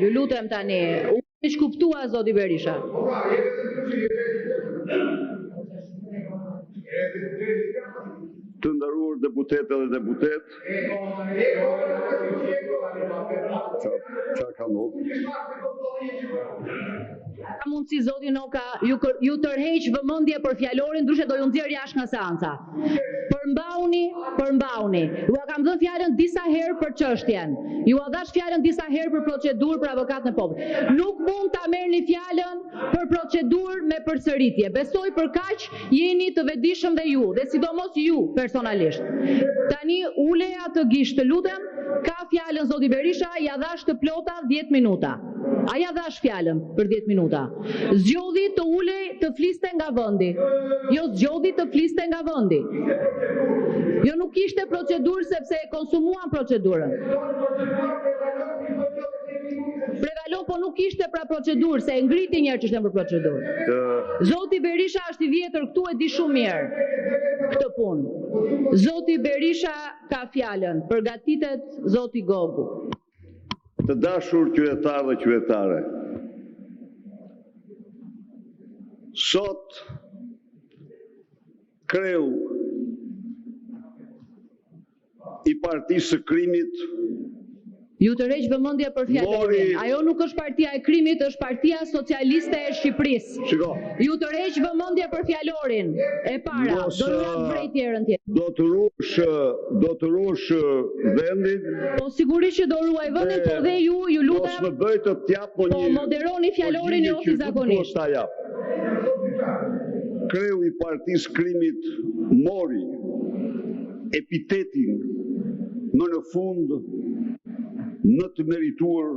ju lutem tani. Unë kuptua zoti Berisha. Të nderuar deputete dhe deputet. Çfarë ka ndodhur? Ka mundësi zoti Noka ju tërheq vëmendje për fjalorin, ndryshe do ju nxjerr jashtë nga seanca. Përmbauni. Ju kam dhënë fjalën disa herë për çështjen. Ju a dash fjalën disa herë për procedurë për avokat në popullt. Nuk mund ta merrni fjalën për procedurë me përsëritje. Besoj për kaq jeni të vetëdijshëm dhe ju, dhe sidomos ju personalisht. Tani ule atë gisht, të lutem, ka fjalën zoti Berisha, ja dhash të plota 10 minuta. A ja dhash fjalën për 10 minuta. Zgjodhi të ulej të fliste nga vendi. Jo zgjodhi të fliste nga vendi. Jo nuk ishte procedurë sepse e konsumuan procedurën. Prevalon, po nuk ishte pra procedurë, se e ngriti njerë që ishte për procedurë. Zoti Berisha është i vjetër këtu, e di shumë mirë këtë punë. Zoti Berisha ka fjalën, përgatitet zoti Gogu. Të dashur qytetarë dhe qytetare, sot kreu i Partisë së Krimit ju tërheq vëmendje për fjalorin. Ajo nuk është partia e krimit, është Partia Socialiste e Shqipërisë. Shiko. Ju tërheq vëmendje për fjalorin. E para, do të vrejt tjerën tjetër. Do të rush vendin. Po sigurisht që do ruaj vendin, po dhe ju lutem. Mos më bëj të t'jap një. Po moderoni fjalorin e ofis zakonisht. Kreu i Partisë Krimit mori epitetin më në fund në të merituar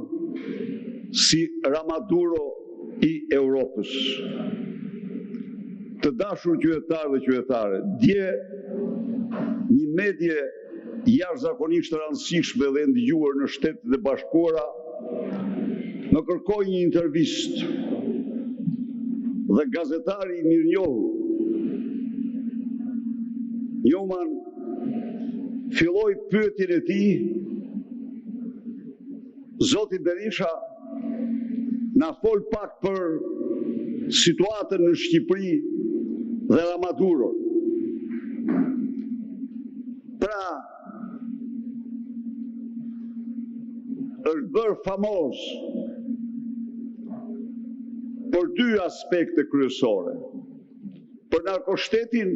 si Ramaduro i Europës. Të dashur qytetarë dhe qytetare, dje një medje jashtëzakonisht rëndësishme dhe ndëgjuar në Shtetet e Bashkuara më kërkoi një intervistë dhe gazetari i mirënjohur Njoman filloi pyetjen e tij: Zoti Berisha na fol pak për situatën në Shqipëri dhe Ramaduro. Pra, është bërë famoz për dy aspekte kryesore: për narkoshtetin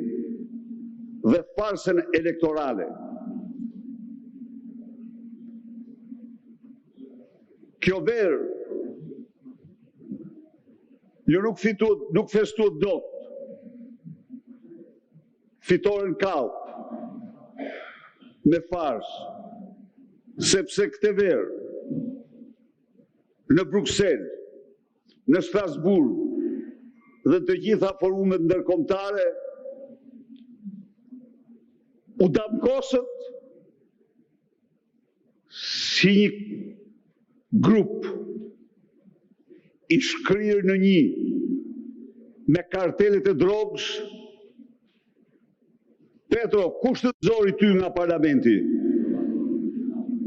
dhe farsën elektorale. Kjo verë ju nuk festuat dot. Fitoren kallp me farsë, sepse këtë verë në Bruxelles, në Strasburg dhe të gjitha forumet ndërkombëtare u damkosët si një grup i shkrirë në një me kartelet e drogës. Petro, kush të nxori ty nga parlamenti?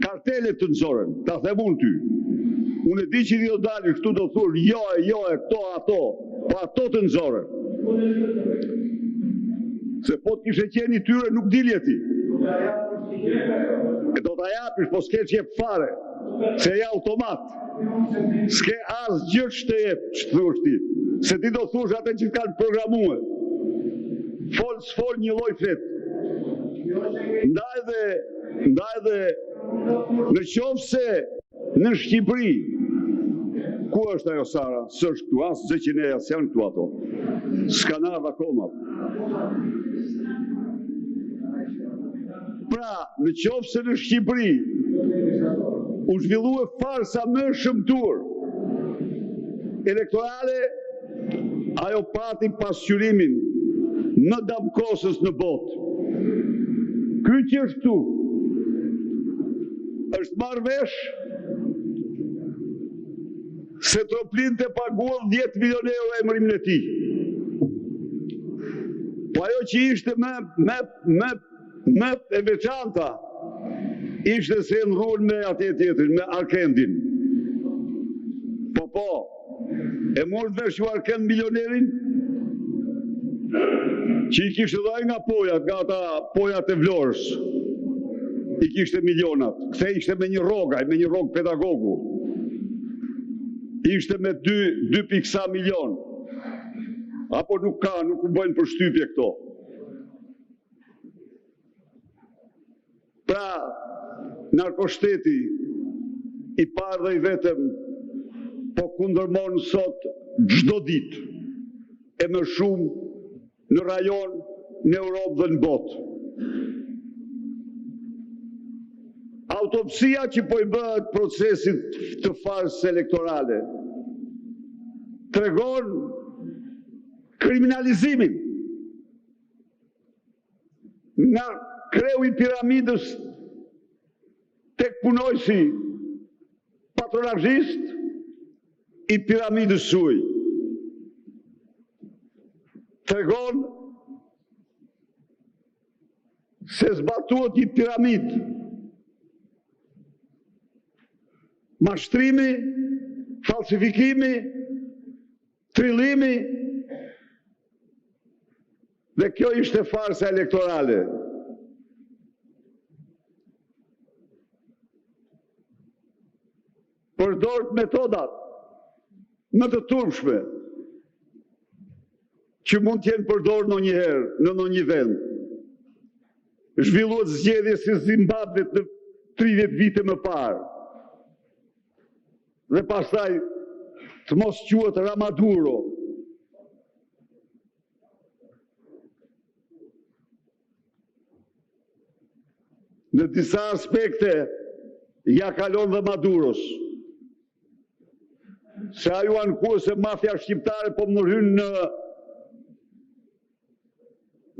Kartelet të nxorën, ta them unë ty. Unë e di që do dalë këtu do thurë, jo e këto ato, po ato të nxorën. Se po të kishe qeni tyre nuk dilje ti. E do t'a japish, po s'ke që jep fare. Se ja automat. S'ke asë gjë që të jep, që të thush ti. Se ti do thush atë që kanë programue. S'fol një loj flet. Ndaj dhe në qovë se në Shqipëri, ku është ajo Sara? S'është këtu, asë Zëqineja, s'janë këtu ato. S'kan ardhur akoma. Pra, në qovë se në Shqipëri u zhvillua farsa më shëmtuar elektorale, ajo pati pasqyrimin më damkosës në botë. Ky që është këtu është marrë vesh se Troplin të paguan 10 milion euro emërimin e tij. Po ajo që ishte me e veçanta ishte se në rrugën me atje tjetër, me Arkendin. Po, e morë të vesh ju Arken milionerin, që i kishtë dhaj nga pojat, nga ata pojat e Vlorës, i kishtë milionat, këthe ishte me një rogë pedagogu, ishte me 2,sa milion, apo nuk u bëjnë për shtypje këto. Pra, narkoshteti i parë dhe i vetëm po kundërmon sot çdo ditë e më shumë në rajon, në Europë dhe në botë. Autopsia që po i bëhet procesit të farsës elektorale tregon kriminalizimin nga kreu i piramidës tek punojësi patronazhist i piramidës suj. Tregon se zbatuat një piramid. Mashtrimi, falsifikimi, trillimi, dhe kjo ishte farsa elektorale. Përdort metodat më të turpshme që mund t'jenë përdorë në njëherë në një vend. Zhvilluat zgjedhje si Zimbabwe në 30 vite më parë. Dhe pastaj të mos quhet Ramaduro. Në disa aspekte ja kalon dhe Maduros. Se aju ankur se mafia shqiptare po më hynë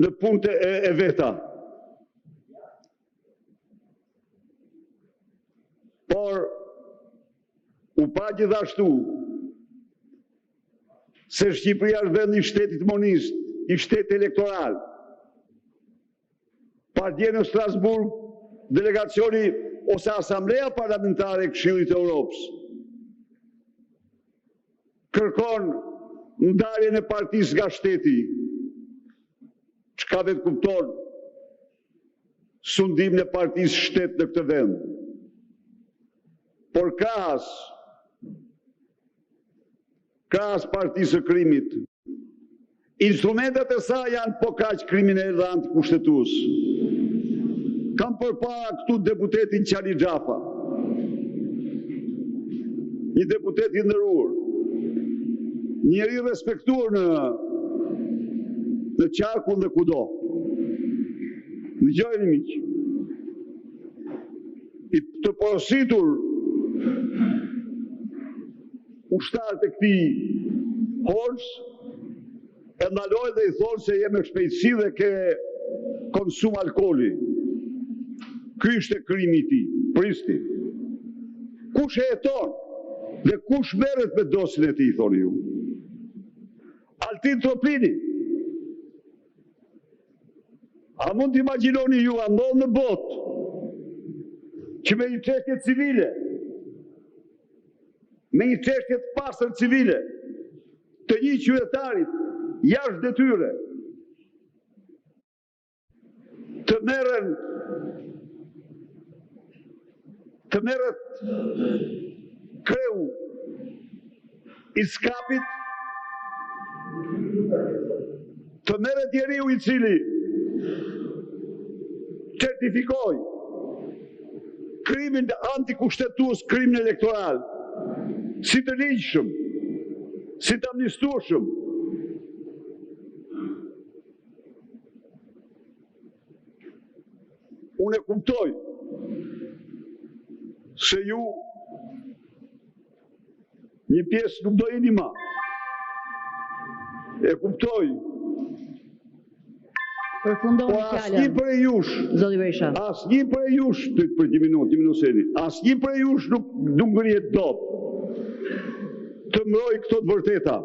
në punte e veta. Por, u pa gjithashtu se Shqipëria është vend i shtetit monist, i shtet elektoral. Pa dje në Strasburg, delegacioni ose Asambleja Parlamentare e Këshillit të Europës kërkon ndarjen e partisë nga shteti, çka vetë kupton sundimin e partisë shtet në këtë vend. Por krahas partisë së krimit, instrumentet e saj janë po kaq kriminal dhe antikushtetues. Kam përpara këtu deputetin Qali Xhafa, një deputet i nderuar, njeri respektuar në qarkun dhe kudo. Dëgjojeni miq, i të porositur ushtarët e këtij Holmes e ndalojnë dhe i thonë se je me shpejtësi dhe ke konsum alkooli. Ky ishte krimi i tij, pristi. Kush e jeton dhe kush merret me dosin e tij, thoni ju? Altin Tropini. A mund të imagjinoni ju, a ndodh në botë që me një çështje civile, me një çështje të pastër civile, të një qytetarit jashtë detyre, të merret kreu i skapit, të merret njeriu i cili certifikoi krimin antikushtetues, krimin elektoral, si të ligjshëm, si të amnistueshëm. Unë e kuptoj se ju një pjesë nuk do jeni ma. E kuptoj. Përfundoni fjalën. Asnjë prej jush, Zoti Berisha. Asnjë prej jush, për një minutë, asnjë prej jush nuk ngrihet dot të mbrojë këto të vërteta.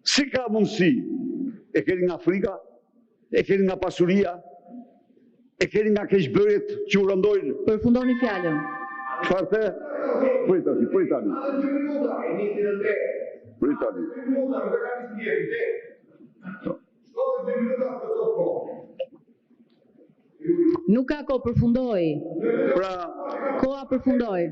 Si ka mundësi? E keni nga frika? E keni nga pasuria? E keni nga keqbërjet që u rëndojnë? Përfundoni fjalën. Çfarë the? Pritani. Pritani. Nuk ka kohë, përfundoj. Pra, Koha përfundoj.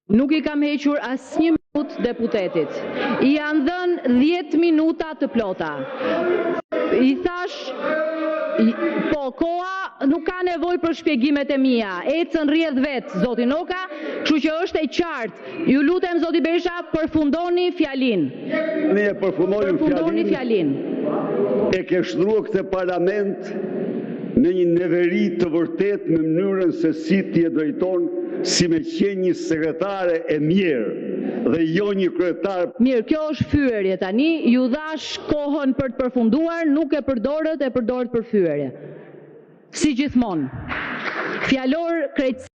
Nuk I kam hequr asnjë minutë deputetit. I janë dhënë 10 minuta të plota. I thash, po, koha nuk ka nevojë për shpjegimet e mia. Ecën rrjedh vetë, zoti Noka, kështu që është e qartë. Ju lutem, zoti Berisha, përfundoni fjalinë. ne përfundoni fjalinë. E ke shtruar këtë parlament në një neveri të vërtet në mënyrën se si ti e drejton si me qenë një sekretare e mirë dhe jo një kryetar. Mirë, kjo është fyerje tani, ju dhash kohën për të përfunduar, nuk e përdorët për fyerje. Si gjithmonë. Fjalor krejtësi.